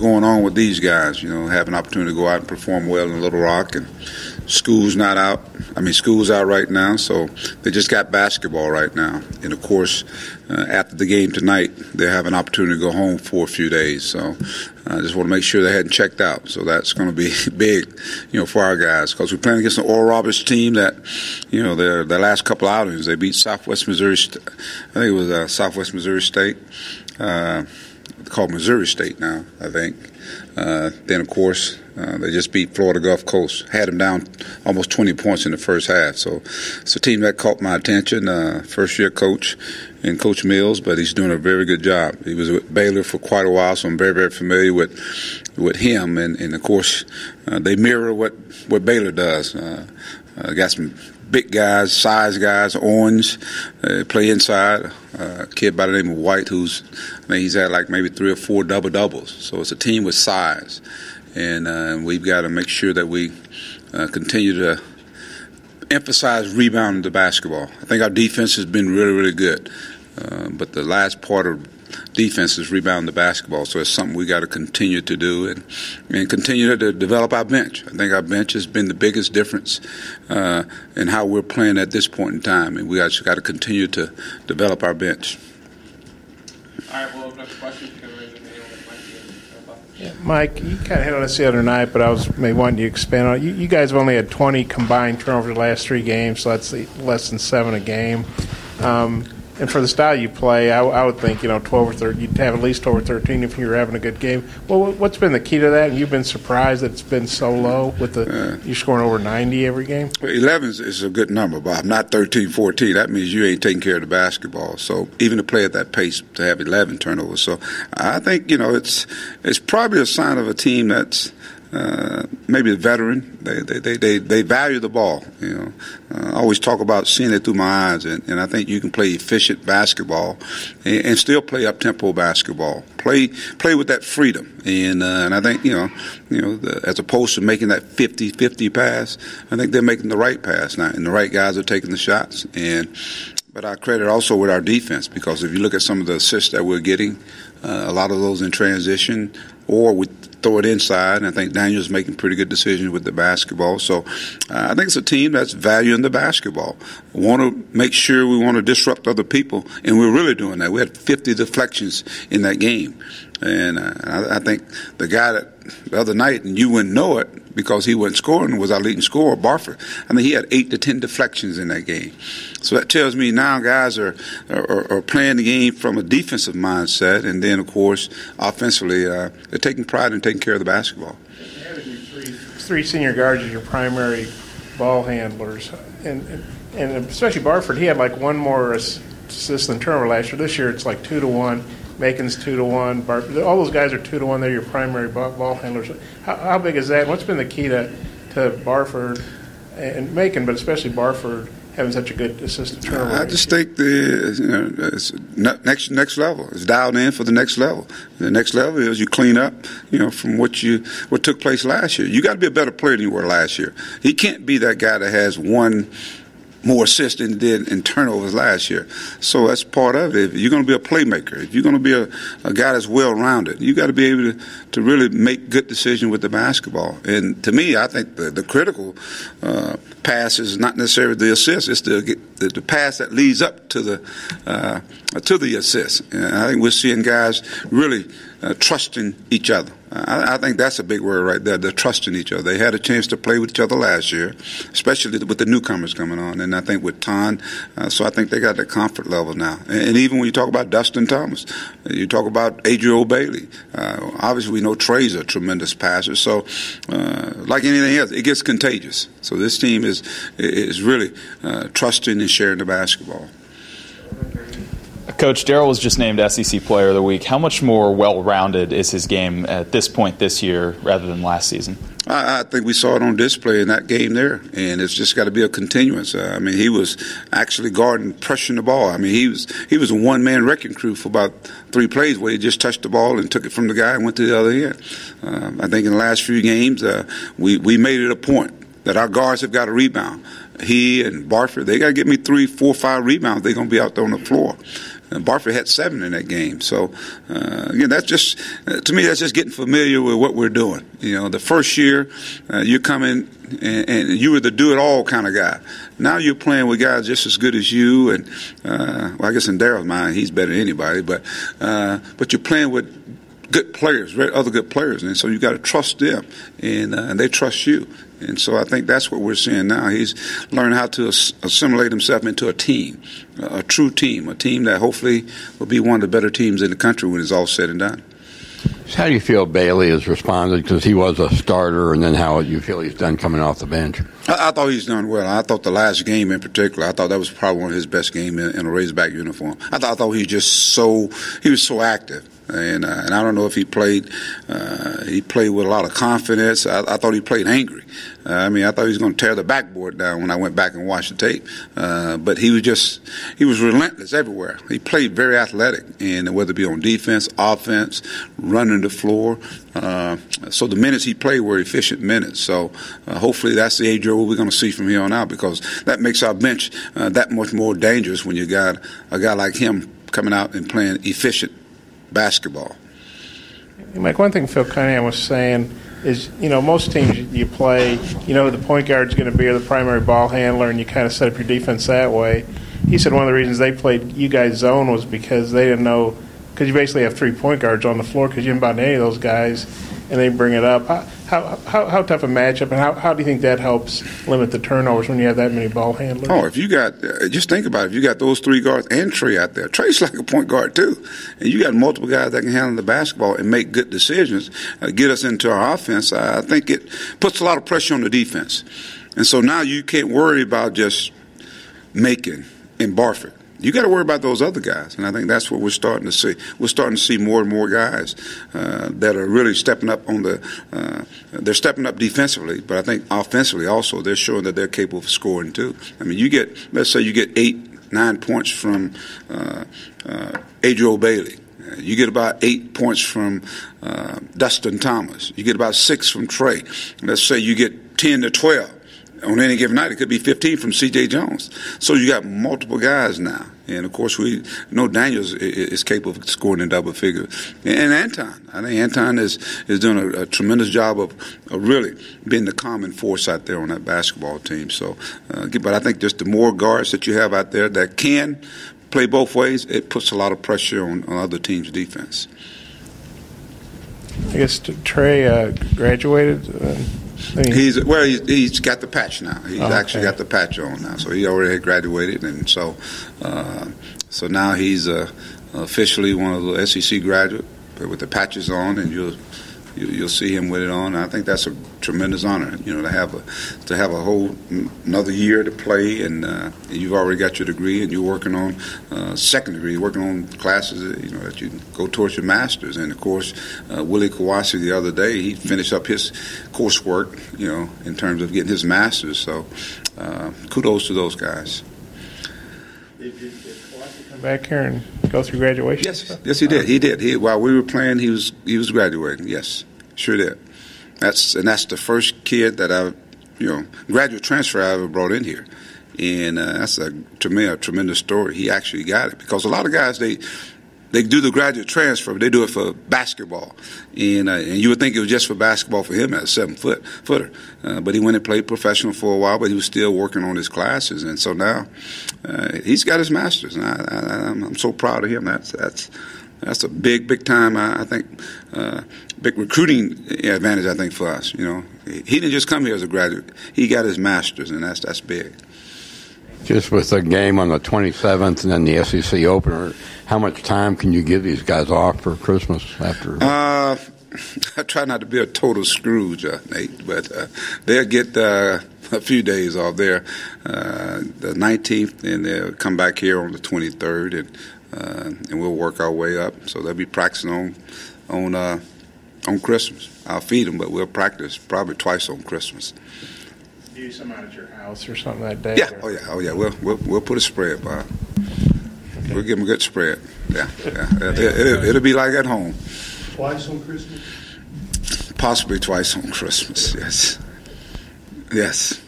going on with these guys. Have an opportunity to go out and perform well in Little Rock, and school's not out. School's out right now, so they just got basketball right now. And, of course, after the game tonight, they have an opportunity to go home for a few days. So I just want to make sure they hadn't checked out. So that's going to be big, for our guys, because we're playing against an Oral Roberts team that, their last couple outings, they beat Southwest Missouri. I think it was Southwest Missouri State. Called Missouri State now, I think. Then, of course, they just beat Florida Gulf Coast, had them down almost 20 points in the first half. So it's a team that caught my attention. First-year coach and Coach Mills, but he's doing a very good job. He was with Baylor for quite a while, so I'm very, very familiar with him. And of course, they mirror what Baylor does. Got some big guys, size guys, orange, play inside. A kid by the name of White, I think he's had like maybe 3 or 4 double-doubles. So it's a team with size. And we've got to make sure that we continue to emphasize rebounding the basketball. I think our defense has been really, really good. But the last part of defense is rebound the basketball. So it's something we got to continue to do and continue to develop our bench. I think our bench has been the biggest difference in how we're playing at this point in time. And we just got to continue to develop our bench. All right, we'll open up the questions. Yeah, Mike, you kind of hit on this the other night, but I was maybe wanting you to expand on it. You guys have only had 20 combined turnovers the last 3 games, so that's less than 7 a game. And for the style you play, I would think 12 or 13. You'd have at least 12 or 13 if you were having a good game. Well, what's been the key to that? And you've been surprised that it's been so low with you scoring over 90 every game. 11 is a good number, Bob. Not 13, 14. That means you ain't taking care of the basketball. So even to play at that pace, to have 11 turnovers. So I think it's probably a sign of a team that's maybe a veteran. They value the ball. I always talk about seeing it through my eyes, and I think you can play efficient basketball and still play up-tempo basketball. Play with that freedom, and I think as opposed to making that 50-50 pass, I think they're making the right pass now, and the right guys are taking the shots. But I credit also with our defense, because if you look at some of the assists that we're getting, a lot of those in transition, or we throw it inside, and I think Daniel's making pretty good decisions with the basketball. So I think it's a team that's valuing the basketball. We want to make sure we want to disrupt other people, and we're really doing that. We had 50 deflections in that game. And I think the guy that the other night, and you wouldn't know it because he wasn't scoring, was our leading scorer, Barford. I mean, he had 8 to 10 deflections in that game. So that tells me now guys are playing the game from a defensive mindset, and then, of course, offensively, they're taking pride in taking care of the basketball. You have three senior guards as your primary ball handlers, and especially Barford, he had like one more assist than turnover last year. This year it's like 2-to-1. Macon's 2-to-1. All those guys are 2-to-1. They're your primary ball handlers. How big is that? What's been the key to Barford and Macon, but especially Barford, having such a good assist to turnover? I just think it's next level. It's dialed in for the next level. The next level is you clean up, from what took place last year. You got to be a better player than you were last year. He can't be that guy that has one more assists than he did in turnovers last year. So that's part of it. If you're going to be a playmaker, if you're going to be a guy that's well-rounded, you got to be able to really make good decisions with the basketball. And to me, I think the critical pass is not necessarily the assist. It's the pass that leads up to the assist. And I think we're seeing guys really trusting each other. I think that's a big word right there. They're trusting each other. They had a chance to play with each other last year, especially with the newcomers coming on. And I think with Ton, so I think they got that comfort level now. And even when you talk about Dustin Thomas, you talk about Adriel Bailey. Obviously, we know Trey's a tremendous passer. So, like anything else, it gets contagious. So this team is really trusting and sharing the basketball. Coach, Darrell was just named SEC Player of the Week. How much more well-rounded is his game at this point this year rather than last season? I think we saw it on display in that game there, and it's just got to be a continuance. He was actually guarding, pressuring the ball. He was a one-man wrecking crew for about 3 plays where he just touched the ball and took it from the guy and went to the other end. I think in the last few games we made it a point that our guards have got to rebound. He and Barford, they got to get me 3, 4, 5 rebounds. They're going to be out there on the floor. Barford had 7 in that game. So again, that's just to me, that's just getting familiar with what we're doing. The first year you come in and you were the do-it-all kind of guy. Now you're playing with guys just as good as you, and well, I guess in Daryl's mind, he's better than anybody. But you're playing with good players, other good players, and so you got to trust them, and they trust you. And so I think that's what we're seeing now. He's learned how to assimilate himself into a team, a true team, a team that hopefully will be one of the better teams in the country when it's all said and done. How do you feel Bailey has responded, because he was a starter, and then how you feel he's done coming off the bench? I thought he's done well. I thought the last game in particular, I thought that was probably one of his best games in a Razorback uniform. I thought he was so active. And I don't know if he played with a lot of confidence. I thought he played angry. I thought he was going to tear the backboard down when I went back and watched the tape. But he was relentless everywhere. He played very athletic, and whether it be on defense, offense, running the floor. So the minutes he played were efficient minutes. So hopefully that's the age we're going to see from here on out, because that makes our bench that much more dangerous when you got a guy like him coming out and playing efficient basketball. Mike, one thing Phil Cunningham was saying is, most teams you play, the point guard's going to be the primary ball handler, and you kind of set up your defense that way. He said one of the reasons they played you guys zone was because they didn't know, because you basically have 3 point guards on the floor because you didn't bound any of those guys, and they bring it up. How tough a matchup, and how do you think that helps limit the turnovers when you have that many ball handlers? Oh, if you got, just think about it, if you got those 3 guards and Trey out there. Trey's like a point guard too, and you got multiple guys that can handle the basketball and make good decisions, get us into our offense. I think it puts a lot of pressure on the defense, and so now you can't worry about just making in Barford. You got to worry about those other guys, and I think that's what we're starting to see. We're starting to see more and more guys that are really stepping up they're stepping up defensively, but I think offensively also they're showing that they're capable of scoring too. Let's say you get 8-9 points from Adriel Bailey. You get about 8 points from Dustin Thomas. You get about 6 from Trey. Let's say you get 10 to 12. On any given night, it could be 15 from C.J. Jones. So you got multiple guys now. And, of course, we know Daniels is capable of scoring in double figures. And Anton. I think Anton is doing a tremendous job of really being the common force out there on that basketball team. So, but I think just the more guards that you have out there that can play both ways, it puts a lot of pressure on other teams' defense. I guess Trey graduated. He's got the patch now. He's actually got the patch on now. So he already had graduated, and so now he's officially one of the SEC graduates with the patches on, and you'll see him with it on. I think that's a tremendous honor, to have a whole another year to play, and you've already got your degree, and you're working on second degree, you're working on classes, that you go towards your master's. And of course, Willie Kawasi the other day, he finished up his coursework, in terms of getting his master's. So kudos to those guys. Did Kawasi come back here and go through graduation? Yes, he did. He did. While we were playing, he was graduating. Yes, sure did. That's the first kid that graduate transfer I ever brought in here, and that's to me a tremendous story. He actually got it, because a lot of guys they do the graduate transfer, but they do it for basketball, and you would think it was just for basketball for him as a 7-footer, but he went and played professional for a while, but he was still working on his classes, and so now he's got his master's, and I'm so proud of him. That's a big time. I think big recruiting advantage. I think for us, he didn't just come here as a graduate. He got his master's, and that's big. Just with the game on the 27th and then the SEC opener, how much time can you give these guys off for Christmas after? I try not to be a total Scrooge, Nate, but they'll get a few days off there, the 19th, and they'll come back here on the 23rd, and we'll work our way up. So they'll be practicing on Christmas. I'll feed them, but we'll practice probably twice on Christmas. Do some out at your house or something that day? Yeah. Oh yeah. We'll put a spread, Bob. Okay. We'll give them a good spread. Yeah. It'll be like at home. Twice on Christmas? Possibly twice on Christmas. Yes.